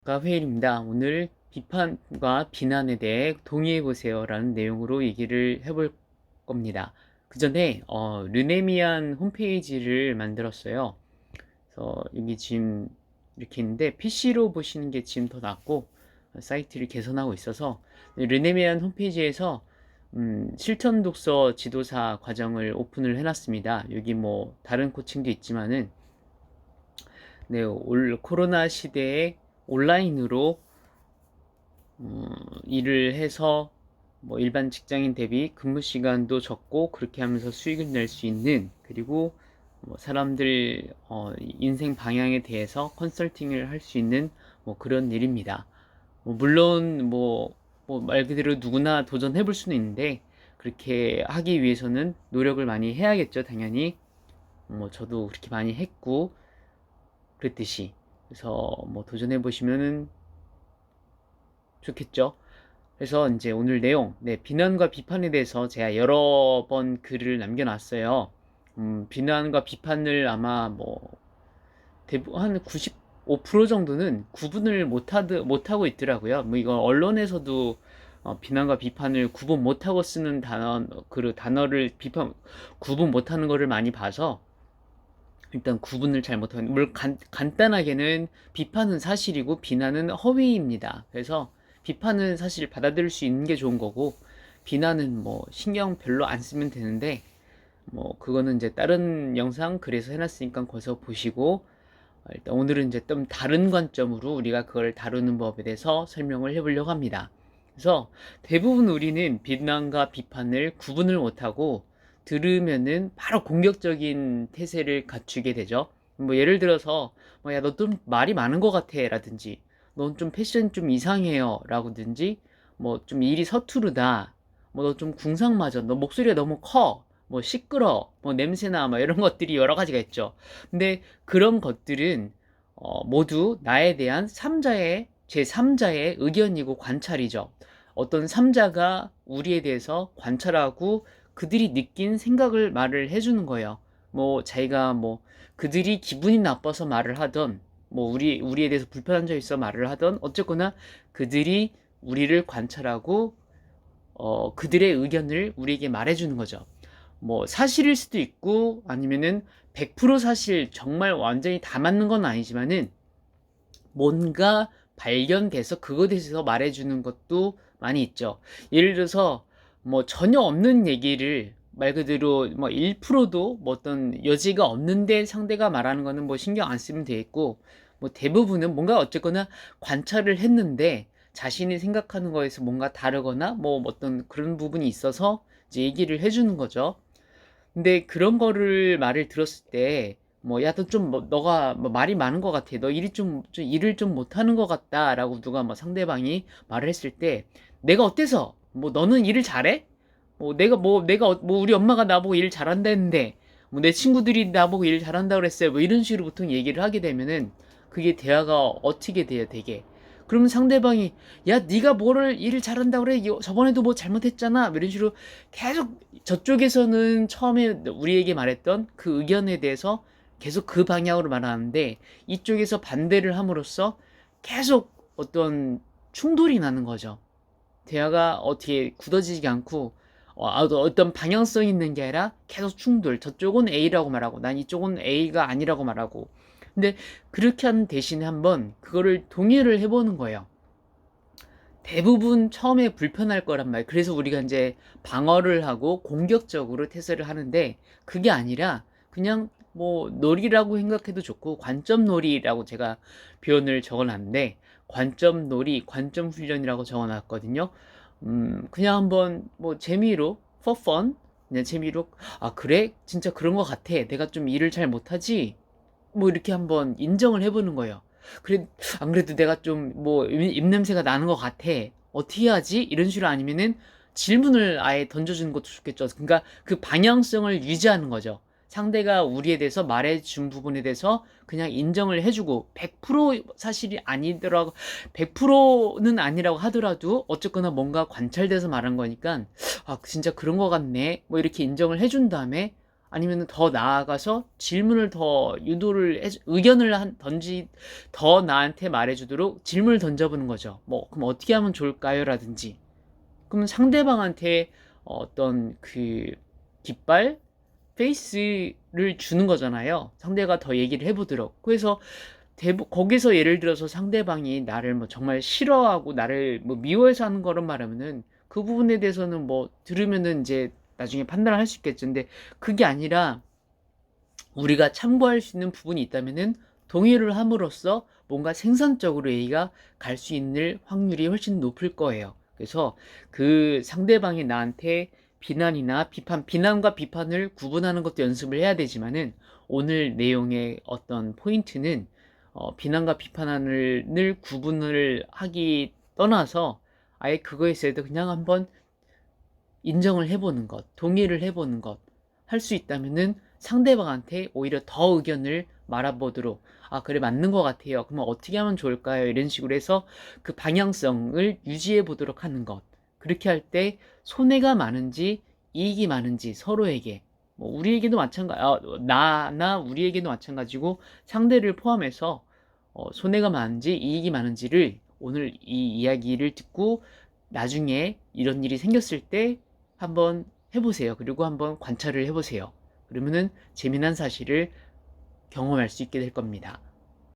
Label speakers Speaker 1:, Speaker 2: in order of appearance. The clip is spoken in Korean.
Speaker 1: 회일입니다. 오늘 비판과 비난에 대해 동의해보세요 라는 내용으로 얘기를 해볼 겁니다. 그 전에 르네미안 홈페이지를 만들었어요. 그래서 여기 지금 이렇게 있는데 PC로 보시는 게 지금 더 낫고 사이트를 개선하고 있어서 르네미안 홈페이지에서 실천 독서 지도사 과정을 오픈을 해놨습니다. 여기 뭐 다른 코칭도 있지만은 네, 코로나 시대에 온라인으로 일을 해서 뭐 일반 직장인 대비 근무 시간도 적고 그렇게 하면서 수익을 낼 수 있는, 그리고 뭐 사람들 인생 방향에 대해서 컨설팅을 할 수 있는 뭐 그런 일입니다. 물론 말 그대로 누구나 도전해 볼 수는 있는데, 그렇게 하기 위해서는 노력을 많이 해야겠죠, 당연히. 저도 그렇게 많이 했고 그랬듯이. 그래서 도전해 보시면은 좋겠죠. 그래서 이제 오늘 내용, 비난과 비판에 대해서 제가 여러 번 글을 남겨놨어요. 비난과 비판을 아마 대부분 한 95% 정도는 구분을 못하고 있더라고요. 이거 언론에서도 비난과 비판을 구분 못하고 쓰는 단어를 구분 못하는 거를 많이 봐서, 일단 구분을 잘 못하는, 물론 간단하게는 비판은 사실이고 비난은 허위입니다. 그래서 비판은 사실 받아들일 수 있는 게 좋은 거고, 비난은 신경 별로 안 쓰면 되는데, 그거는 이제 다른 영상 그래서 해놨으니까 거기서 보시고, 일단 오늘은 이제 좀 다른 관점으로 우리가 그걸 다루는 법에 대해서 설명을 해보려고 합니다. 그래서 대부분 우리는 비난과 비판을 구분을 못하고 들으면은 바로 공격적인 태세를 갖추게 되죠. 예를 들어서 야, 너 좀 말이 많은 것 같아 라든지, 넌 좀 패션 좀 이상해요 라고든지, 좀 일이 서투르다, 너 좀 궁상 맞아, 너 목소리가 너무 커, 시끄러, 냄새나, 이런 것들이 여러 가지가 있죠. 근데 그런 것들은 모두 나에 대한 제3자의 의견이고 관찰이죠. 어떤 3자가 우리에 대해서 관찰하고 그들이 느낀 생각을 말을 해주는 거예요. 자기가 그들이 기분이 나빠서 말을 하던, 우리에 대해서 불편한 점이 있어 말을 하던, 어쨌거나 그들이 우리를 관찰하고 그들의 의견을 우리에게 말해주는 거죠. 사실일 수도 있고 아니면은 100% 사실, 정말 완전히 다 맞는 건 아니지만은 뭔가 발견돼서 그것에 대해서 말해주는 것도 많이 있죠. 예를 들어서 전혀 없는 얘기를 말 그대로 1%도 어떤 여지가 없는데 상대가 말하는 거는 신경 안 쓰면 되겠고, 대부분은 뭔가 어쨌거나 관찰을 했는데 자신이 생각하는 거에서 뭔가 다르거나 어떤 그런 부분이 있어서 이제 얘기를 해주는 거죠. 근데 그런 거를 말을 들었을 때, 야, 너 좀, 너가 말이 많은 것 같아. 너 일을 좀 못하는 것 같다. 라고 누가 상대방이 말을 했을 때, 내가 어때서? 너는 일을 잘해? 우리 엄마가 나보고 일 잘한다 했는데, 내 친구들이 나보고 일 잘한다 그랬어요. 이런 식으로 보통 얘기를 하게 되면은, 그게 대화가 어떻게 돼요, 되게. 그러면 상대방이, 야, 네가 뭐를 일을 잘한다 그래? 저번에도 잘못했잖아. 이런 식으로 계속 저쪽에서는 처음에 우리에게 말했던 그 의견에 대해서 계속 그 방향으로 말하는데, 이쪽에서 반대를 함으로써 계속 어떤 충돌이 나는 거죠. 대화가 어떻게 굳어지지 않고 어떤 방향성 있는 게 아니라 계속 충돌. 저쪽은 A라고 말하고 난 이쪽은 A가 아니라고 말하고. 근데 그렇게 하는 대신에 한번 그거를 동의를 해보는 거예요. 대부분 처음에 불편할 거란 말이에요. 그래서 우리가 이제 방어를 하고 공격적으로 태세를 하는데, 그게 아니라 그냥 놀이라고 생각해도 좋고, 관점 놀이라고 제가 표현을 적어놨는데, 관점 놀이, 관점 훈련이라고 적어놨거든요. 그냥 한번 재미로, for fun, 그냥 재미로, 아 그래? 진짜 그런 거 같아. 내가 좀 일을 잘 못하지? 이렇게 한번 인정을 해보는 거예요. 그래, 안 그래도 내가 좀 입냄새가 나는 것 같아. 어떻게 하지? 이런 식으로. 아니면은 질문을 아예 던져주는 것도 좋겠죠. 그러니까 그 방향성을 유지하는 거죠. 상대가 우리에 대해서 말해준 부분에 대해서 그냥 인정을 해주고, 100% 사실이 아니더라고, 100%는 아니라고 하더라도 어쨌거나 뭔가 관찰돼서 말한 거니까, 아 진짜 그런 것 같네, 이렇게 인정을 해준 다음에, 아니면 더 나아가서 질문을 더 유도를 의견을 더 나한테 말해주도록 질문을 던져보는 거죠. 뭐, 그럼 어떻게 하면 좋을까요? 라든지. 그럼 상대방한테 어떤 그 깃발, 페이스를 주는 거잖아요. 상대가 더 얘기를 해보도록. 그래서 거기서 예를 들어서 상대방이 나를 뭐 정말 싫어하고 나를 뭐 미워해서 하는 거란 말하면은 그 부분에 대해서는 뭐 들으면은 이제 나중에 판단을 할 수 있겠죠. 근데 그게 아니라 우리가 참고할 수 있는 부분이 있다면은 동의를 함으로써 뭔가 생산적으로 얘기가 갈 수 있는 확률이 훨씬 높을 거예요. 그래서 그 상대방이 나한테 비난과 비판을 구분하는 것도 연습을 해야 되지만은 오늘 내용의 어떤 포인트는 비난과 비판을 구분을 하기 떠나서 아예 그거에 대해서 그냥 한번 인정을 해보는 것, 동의를 해보는 것, 할 수 있다면은 상대방한테 오히려 더 의견을 말아보도록, 아, 그래, 맞는 것 같아요. 그러면 어떻게 하면 좋을까요? 이런 식으로 해서 그 방향성을 유지해 보도록 하는 것. 그렇게 할 때 손해가 많은지 이익이 많은지 서로에게, 뭐 우리에게도 나나 우리에게도 마찬가지고 상대를 포함해서 손해가 많은지 이익이 많은지를 오늘 이 이야기를 듣고 나중에 이런 일이 생겼을 때 한번 해보세요. 그리고 한번 관찰을 해보세요. 그러면은 재미난 사실을 경험할 수 있게 될 겁니다.